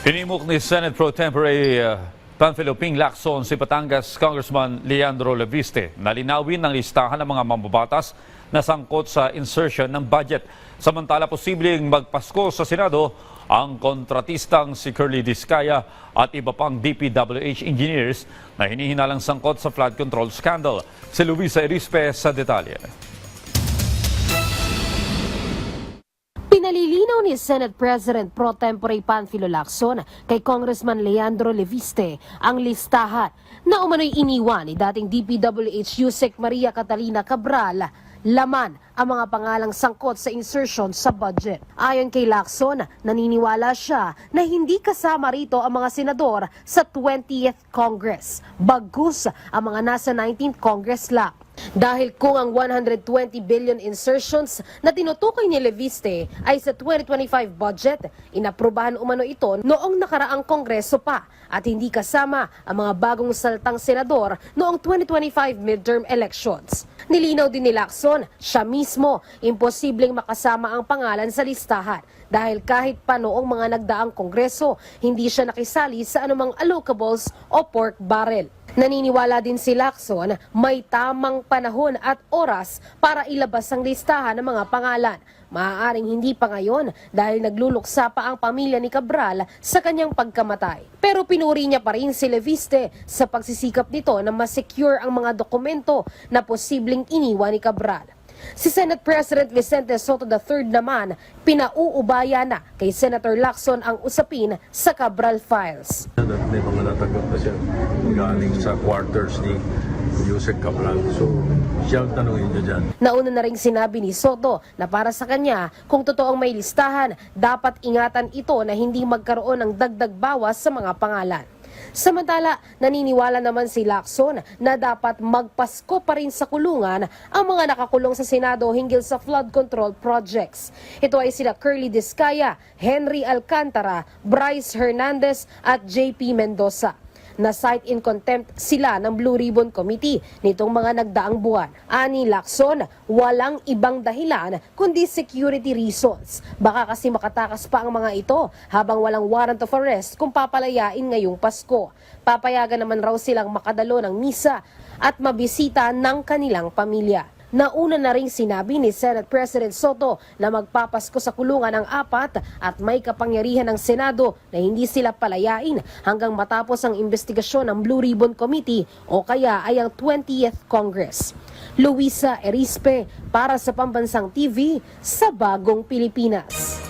Pinimok ni Senate Pro Tempore Panfilo Ping Lacson si Batangas Congressman Leandro Leviste na linawin ng listahan ng mga mambabatas na sangkot sa insertion ng budget. Samantala, posibleng magpasko sa Senado ang kontratistang si Curly Discaya at iba pang DPWH engineers na hinihinalang sangkot sa flood control scandal. Si Luisa Erispe sa detalye. Pinalilinaw ni Senate President Pro Tempore Panfilo Lacson kay Congressman Leandro Leviste ang listahan na umano'y iniwan ni dating DPWH Yusek Maria Catalina Cabral. Laman ang mga pangalang sangkot sa insertion sa budget. Ayon kay Lacson, naniniwala siya na hindi kasama rito ang mga senador sa 20th Congress, bagkus ang mga nasa 19th Congress lang. Dahil kung ang 120 billion insertions na tinutukoy ni Leviste ay sa 2025 budget, inaprubahan umano ito noong nakaraang kongreso pa at hindi kasama ang mga bagong saltang senador noong 2025 midterm elections. Nilinaw din ni Lacson, siya mismo imposibleng makasama ang pangalan sa listahan dahil kahit pa noong mga nagdaang kongreso, hindi siya nakisali sa anumang allocables o pork barrel. Naniniwala din si Lacson may tamang panahon at oras para ilabas ang listahan ng mga pangalan. Maaaring hindi pa ngayon dahil nagluluksa pa ang pamilya ni Cabral sa kanyang pagkamatay. Pero pinuri niya pa rin si Leviste sa pagsisikap nito na ma-secure ang mga dokumento na posibleng iniwan ni Cabral. Si Senate President Vicente Soto III naman, pinauubaya na kay Senator Lacson ang usapin sa Cabral files. May mga natagot na siya galing sa quarters ni Yusek Cabral. So, siya ang tanongin niya dyan. Nauna na rin sinabi ni Soto na para sa kanya, kung totoong may listahan, dapat ingatan ito na hindi magkaroon ng dagdag bawas sa mga pangalan. Samantala, naniniwala naman si Lacson na dapat magpasko pa rin sa kulungan ang mga nakakulong sa Senado hinggil sa flood control projects. Ito ay sila Curly Discaya, Henry Alcantara, Bryce Hernandez at JP Mendoza. Na-cite in contempt sila ng Blue Ribbon Committee nitong mga nagdaang buwan. Ani Lacson, walang ibang dahilan kundi security reasons. Baka kasi makatakas pa ang mga ito habang walang warrant of arrest kung papalayain ngayong Pasko. Papayagan naman raw silang makadalo ng misa at mabisita ng kanilang pamilya. Nauna na ring sinabi ni Senate President Soto na magpapasko sa kulungan ang 4 at may kapangyarihan ng Senado na hindi sila palayain hanggang matapos ang investigasyon ng Blue Ribbon Committee o kaya ay ang 20th Congress. Luisa Erispe para sa Pambansang TV sa Bagong Pilipinas.